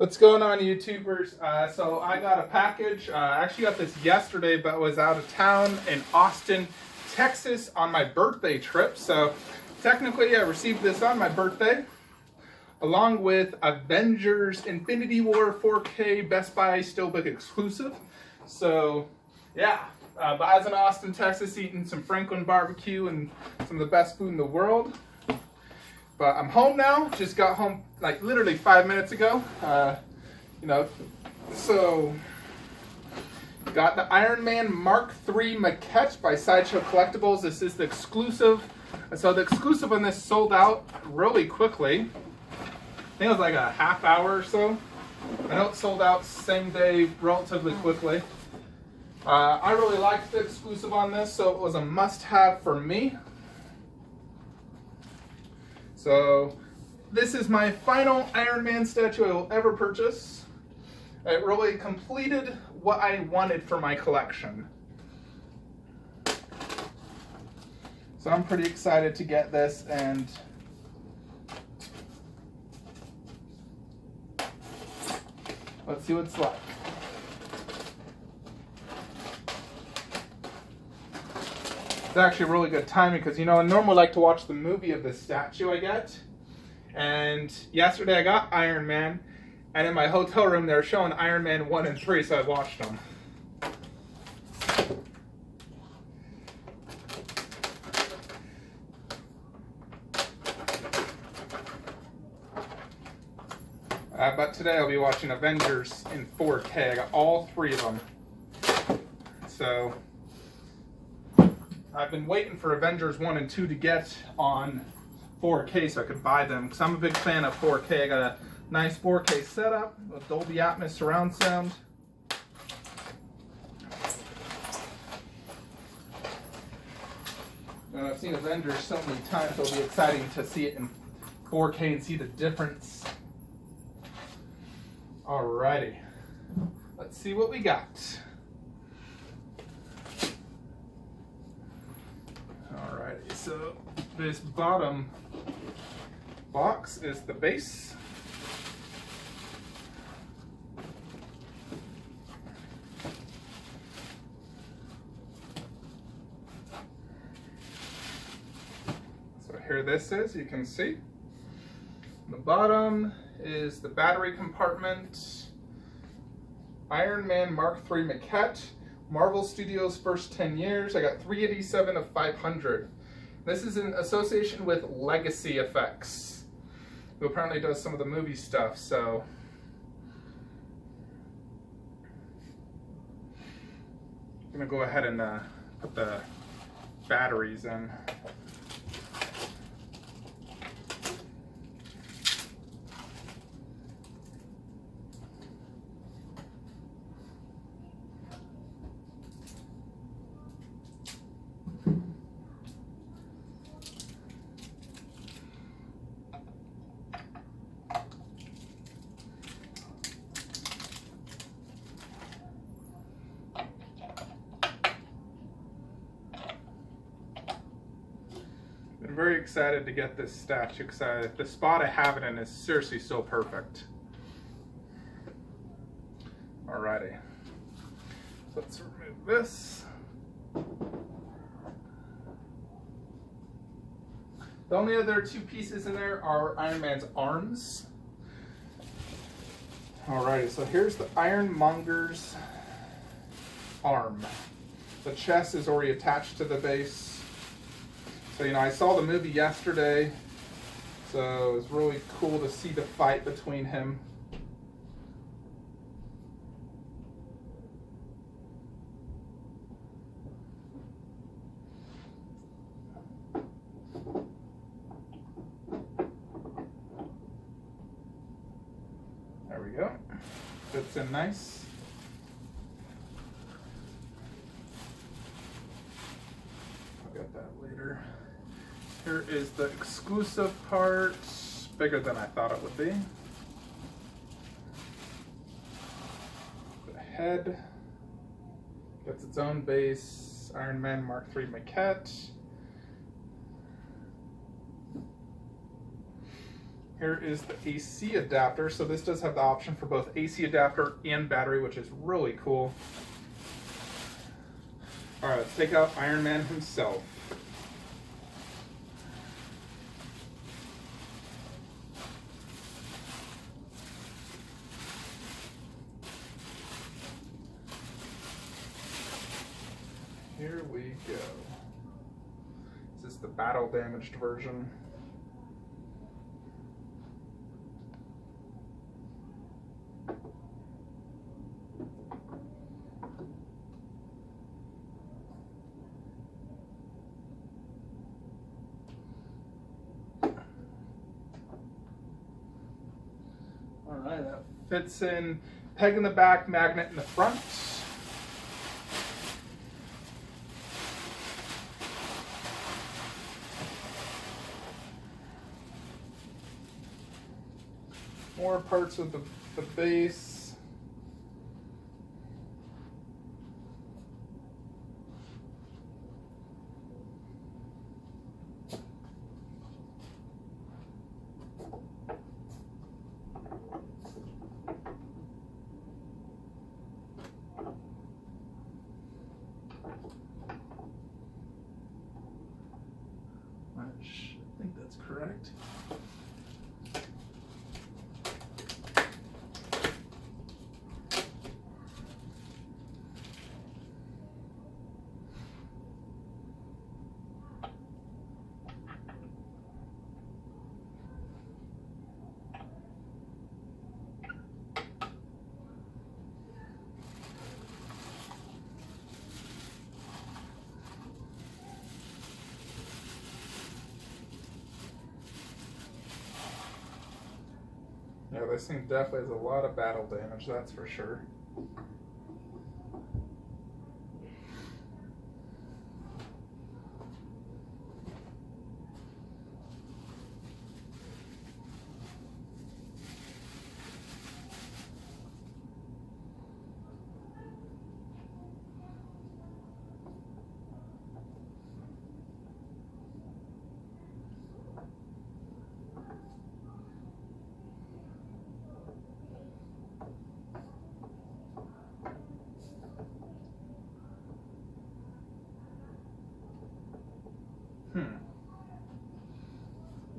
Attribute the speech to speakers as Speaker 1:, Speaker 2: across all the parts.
Speaker 1: What's going on, YouTubers? So I got a package. I actually got this yesterday, but was out of town in Austin, Texas on my birthday trip. So technically I received this on my birthday, along with Avengers Infinity War 4K Best Buy Steelbook exclusive. So yeah, but I was in Austin, Texas, eating some Franklin barbecue and some of the best food in the world. But I'm home now. Just got home like literally 5 minutes ago. So got the Ironman Mark III Maquette by Sideshow Collectibles. This is the exclusive. So the exclusive on this sold out really quickly. I think it was like a half hour or so. I know it sold out same day relatively quickly. I really liked the exclusive on this, so it was a must-have for me. So this is my final Ironman statue I will ever purchase. It really completed what I wanted for my collection. So I'm pretty excited to get this, and let's see what it's like. It's actually really good timing because, I normally like to watch the movie of the statue I get. And yesterday I got Iron Man, and in my hotel room they were showing Iron Man 1 and 3, so I watched them. But today I'll be watching Avengers in 4K. I got all three of them. So I've been waiting for Avengers 1 and 2 to get on 4K so I could buy them, because I'm a big fan of 4K. I got a nice 4K setup with Dolby Atmos surround sound. And I've seen Avengers so many times, it'll be exciting to see it in 4K and see the difference. Alrighty, let's see what we got. Alrighty, so this bottom box is the base. So here this is, you can see. The bottom is the battery compartment. Ironman Mark III Maquette. Marvel Studios' first 10 years. I got 387 of 500. This is in association with Legacy Effects, who apparently does some of the movie stuff, so. I'm gonna go ahead and put the batteries in. I'm very excited to get this statue because the spot I have it in is seriously so perfect. Alrighty, so let's remove this. The only other two pieces in there are Iron Man's arms. Alrighty, so here's the Ironmonger's arm. The chest is already attached to the base. So, I saw the movie yesterday, so it was really cool to see the fight between him. There we go. Fits in nice. I'll get that later. Here is the exclusive part, bigger than I thought it would be. The head gets its own base, Ironman Mark III Maquette. Here is the AC adapter. So this does have the option for both AC adapter and battery, which is really cool. All right, let's take out Ironman himself. Here we go. This is the battle damaged version. All right, that fits in. Peg in the back, magnet in the front. More parts of the base. I think that's correct. Yeah, this thing definitely has a lot of battle damage, that's for sure.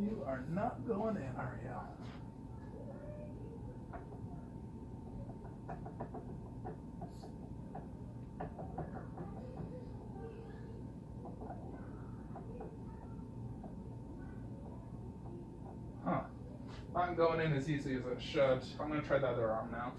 Speaker 1: You are not going in, are you? Huh. Not going in as easy as it should. I'm going to try the other arm now.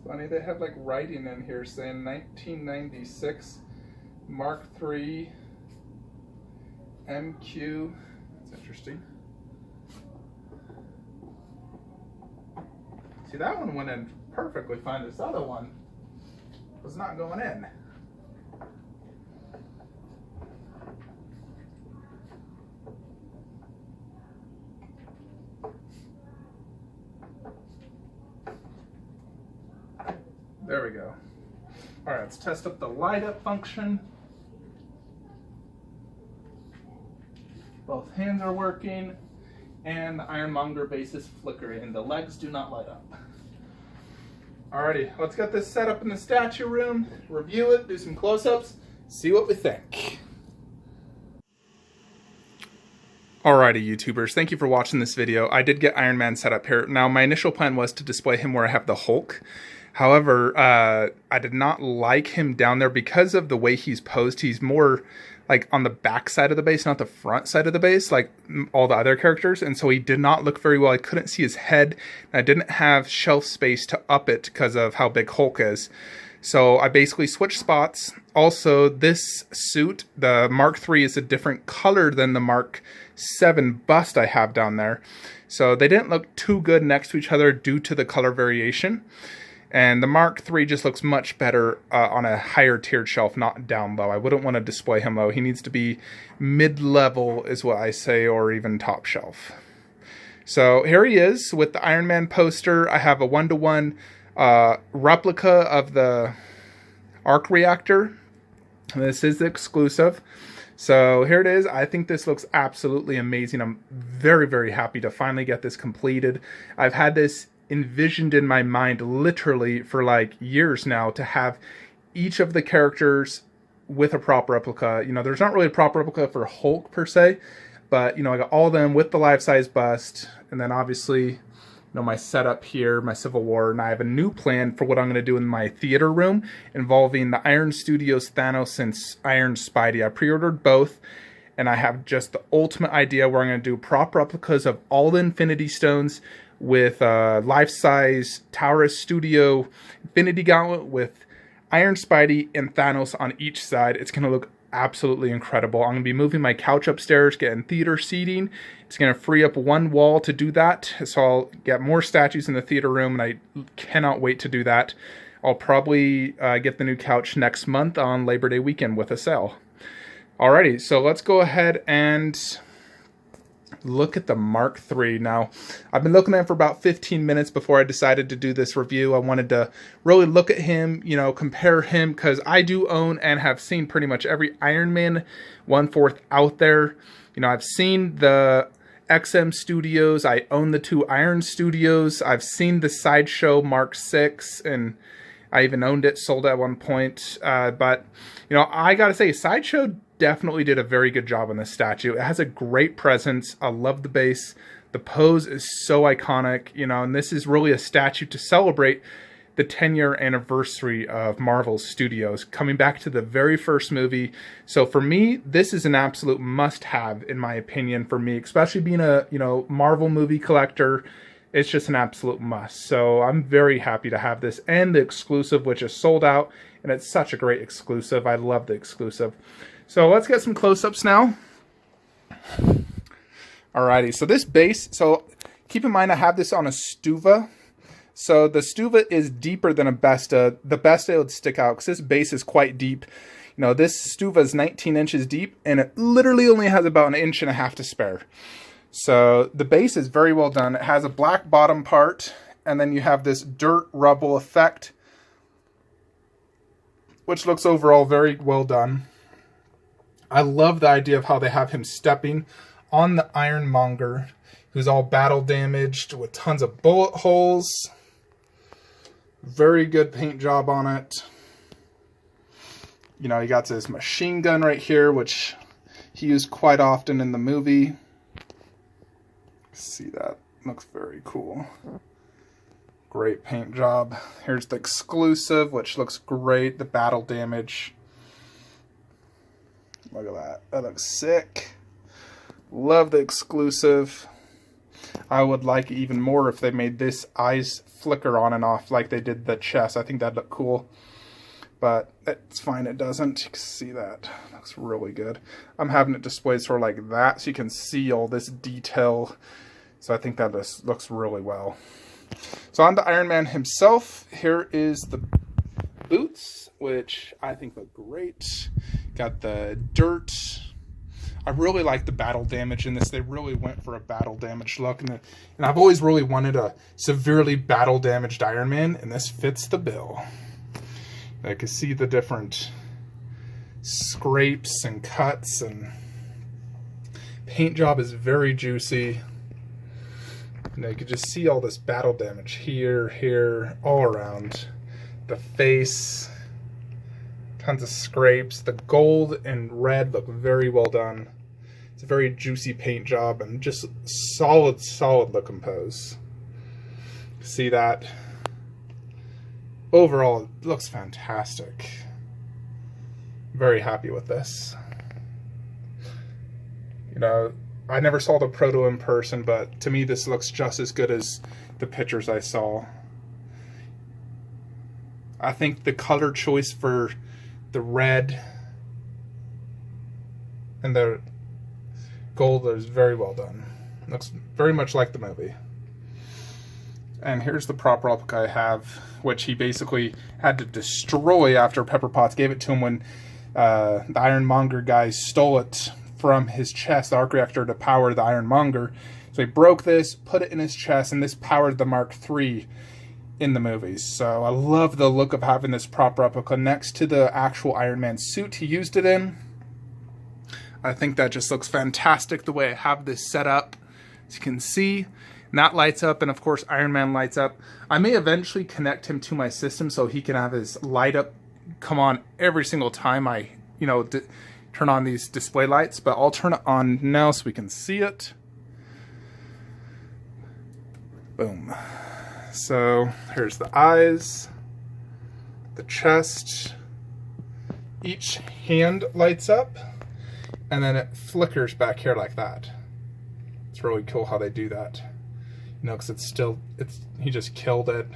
Speaker 1: Funny, they had like writing in here saying 1996 Mark III MQ. That's interesting. See, that one went in perfectly fine. This other one was not going in. There we go. All right, let's test up the light up function. Both hands are working, and the ironmonger base is flickering. The legs do not light up. Alrighty, let's get this set up in the statue room, review it, do some close-ups, see what we think. Alrighty, YouTubers, thank you for watching this video. I did get Ironman set up here. Now, my initial plan was to display him where I have the Hulk. However, I did not like him down there because of the way he's posed. He's more like on the back side of the base, not the front side of the base, like all the other characters. And so he did not look very well. I couldn't see his head. And I didn't have shelf space to up it because of how big Hulk is. So I basically switched spots. Also, this suit, the Mark III, is a different color than the Mark VII bust I have down there. So they didn't look too good next to each other due to the color variation. And the Mark III just looks much better on a higher tiered shelf, not down low. I wouldn't want to display him low. He needs to be mid-level is what I say, or even top shelf. So here he is with the Ironman poster. I have a 1-to-1 replica of the arc reactor. This is the exclusive. So here it is. I think this looks absolutely amazing. I'm very, very happy to finally get this completed. I've had this envisioned in my mind literally for like years now, to have each of the characters with a prop replica. You know, there's not really a prop replica for Hulk per se, but you know, I got all of them with the life-size bust, and then obviously, you know, my setup here, my Civil War, and I have a new plan for what I'm going to do in my theater room involving the Iron Studios Thanos and Iron Spidey. I pre-ordered both, and I have just the ultimate idea where I'm going to do prop replicas of all the Infinity Stones with life-size Taurus Studio Infinity Gauntlet with Iron Spidey and Thanos on each side. It's going to look absolutely incredible. I'm going to be moving my couch upstairs, getting theater seating. It's going to free up one wall to do that, so I'll get more statues in the theater room, and I cannot wait to do that. I'll probably get the new couch next month on Labor Day weekend with a sale. Alrighty, so let's go ahead and look at the Mark III. Now, I've been looking at him for about 15 minutes before I decided to do this review. I wanted to really look at him, you know, compare him, because I do own and have seen pretty much every Ironman 1/4 out there. You know, I've seen the XM Studios. I own the 2 Iron Studios. I've seen the Sideshow Mark VI, and I even owned it, sold it at one point. But, you know, I gotta say, Sideshow definitely did a very good job on this statue. It has a great presence. I love the base. The pose is so iconic, you know, and this is really a statue to celebrate the 10-year anniversary of Marvel Studios, coming back to the very first movie. So for me, this is an absolute must-have, in my opinion, for me, especially being a, you know, Marvel movie collector. It's just an absolute must. So I'm very happy to have this, and the exclusive, which is sold out, and it's such a great exclusive. I love the exclusive. So let's get some close-ups now. Alrighty, so this base, so keep in mind I have this on a Stuva. So the Stuva is deeper than a Besta. The Besta would stick out because this base is quite deep. You know, this Stuva is 19 inches deep, and it literally only has about 1.5 inches to spare. So the base is very well done. It has a black bottom part, and then you have this dirt rubble effect, which looks overall very well done. I love the idea of how they have him stepping on the Ironmonger, who's all battle damaged with tons of bullet holes. Very good paint job on it. You know, he got this machine gun right here, which he used quite often in the movie. See that? Looks very cool. Great paint job. Here's the exclusive, which looks great. The battle damage. Look at that. That looks sick. Love the exclusive. I would like even more if they made this eyes flicker on and off like they did the chest. I think that'd look cool. But it's fine, it doesn't. You can see that. Looks really good. I'm having it displayed sort of like that so you can see all this detail. So I think that this looks really well. So on to Iron Man himself, here is the boots, which I think look great. Got the dirt. I really like the battle damage in this. They really went for a battle damage look. And I've always really wanted a severely battle damaged Iron Man, and this fits the bill. I can see the different scrapes and cuts, and paint job is very juicy. And you can just see all this battle damage here, here, all around. The face, tons of scrapes. The gold and red look very well done. It's a very juicy paint job and just solid, solid looking pose. See that? Overall, it looks fantastic. Very happy with this. You know, I never saw the proto in person, but to me this looks just as good as the pictures I saw. I think the color choice for the red and the gold is very well done. Looks very much like the movie. And here's the prop replica I have, which he basically had to destroy after Pepper Potts gave it to him when the Ironmonger guys stole it from his chest, the arc reactor, to power the Ironmonger. So he broke this, put it in his chest, and this powered the Mark III. in the movies. So I love the look of having this prop replica next to the actual Iron Man suit he used it in. I think that just looks fantastic the way I have this set up. As you can see, and that lights up, and of course Iron Man lights up. I may eventually connect him to my system so he can have his light up come on every single time I, turn on these display lights, but I'll turn it on now so we can see it. Boom. So here's the eyes, the chest, each hand lights up, and then it flickers back here like that. It's really cool how they do that. Because he just killed it.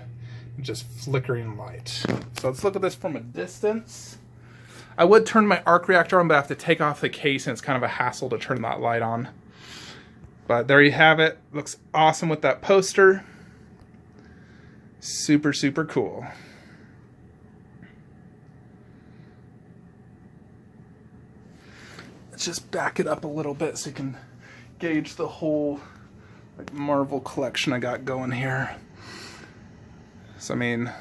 Speaker 1: It's just flickering light. So let's look at this from a distance. I would turn my arc reactor on, but I have to take off the case, and it's kind of a hassle to turn that light on. But there you have it. Looks awesome with that poster. Super, super cool. Let's just back it up a little bit so you can gauge the whole Marvel collection I got going here. So I mean,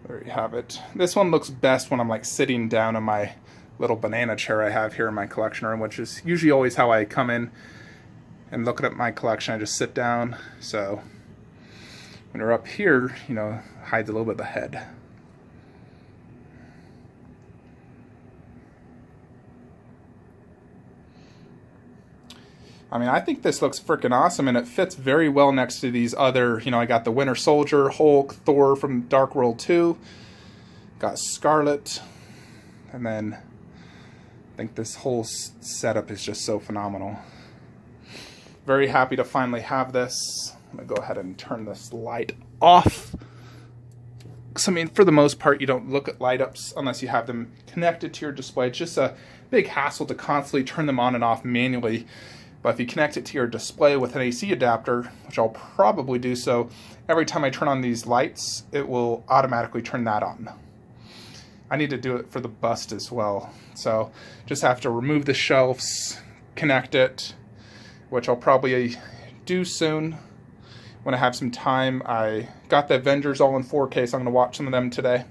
Speaker 1: there you have it. This one looks best when I'm sitting down in my little banana chair I have here in my collection room, which is usually always how I come in and look at my collection. I just sit down. So when you're up here, hides a little bit of the head. I mean, I think this looks freaking awesome, and it fits very well next to these other, I got the Winter Soldier, Hulk, Thor from Dark World 2, got Scarlet, and then I think this whole setup is just so phenomenal. Very happy to finally have this. I'm going to go ahead and turn this light off. So, I mean, for the most part, you don't look at light ups unless you have them connected to your display. It's just a big hassle to constantly turn them on and off manually. But if you connect it to your display with an AC adapter, which I'll probably do so, every time I turn on these lights, it will automatically turn that on. I need to do it for the bust as well. So just have to remove the shelves, connect it, which I'll probably do soon when I have some time. I got the Avengers all in 4K, so I'm going to watch some of them today.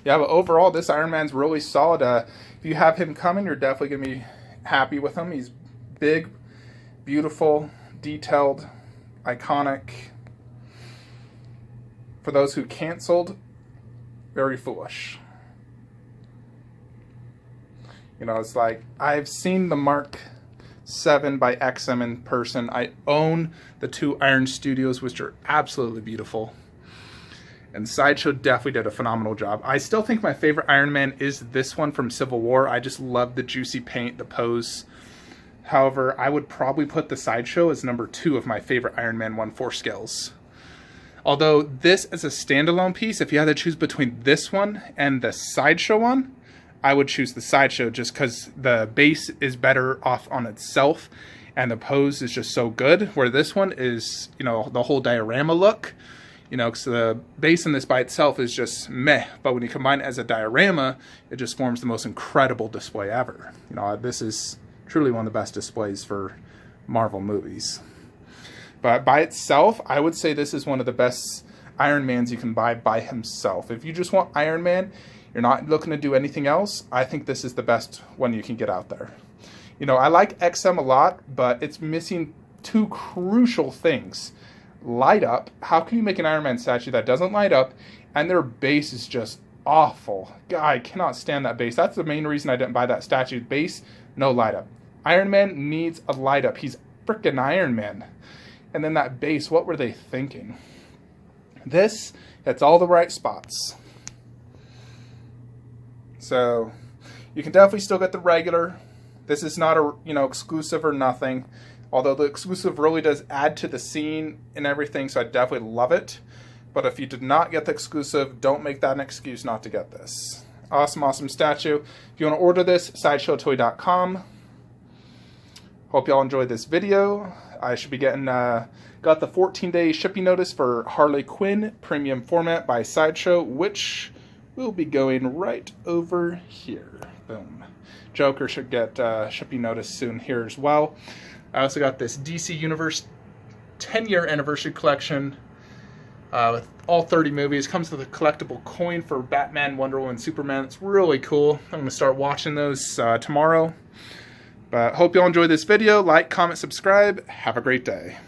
Speaker 1: Yeah, but overall, this Iron Man's really solid. If you have him coming, you're definitely going to be happy with him. He's big, beautiful, detailed, iconic. For those who canceled, very foolish. It's like, I've seen the Mark 7 by XM in person. I own the 2 Iron Studios, which are absolutely beautiful. And Sideshow definitely did a phenomenal job. I still think my favorite Iron Man is this one from Civil War. I just love the juicy paint, the pose. However, I would probably put the Sideshow as number 2 of my favorite Iron Man 1/4 scales. Although this is a standalone piece, if you had to choose between this one and the Sideshow one, I would choose the Sideshow just because the base is better off on itself and the pose is just so good, where this one is, the whole diorama look. Because the base in this by itself is just meh, but when you combine it as a diorama, it just forms the most incredible display ever. This is truly one of the best displays for Marvel movies. But by itself, I would say this is one of the best Iron Mans you can buy by himself. If you just want Iron Man, you're not looking to do anything else, I think this is the best one you can get out there. I like XM a lot, but it's missing 2 crucial things. Light up. How can you make an Iron Man statue that doesn't light up, and their base is just awful? God, I cannot stand that base. That's the main reason I didn't buy that statue. Base, no light up. Iron Man needs a light up. He's frickin' Iron Man. And then that base, what were they thinking? This, it's all the right spots. So you can definitely still get the regular. This is not a exclusive or nothing. Although the exclusive really does add to the scene and everything, so I definitely love it. But if you did not get the exclusive, don't make that an excuse not to get this. Awesome, awesome statue. If you want to order this, sideshowtoy.com. Hope y'all enjoyed this video. I should be getting, got the 14-day shipping notice for Harley Quinn premium format by Sideshow, which will be going right over here. Boom. Joker should get shipping notice soon here as well. I also got this DC Universe 10-year anniversary collection with all 30 movies. Comes with a collectible coin for Batman, Wonder Woman, Superman. It's really cool. I'm going to start watching those tomorrow. But hope you all enjoyed this video. Like, comment, subscribe. Have a great day.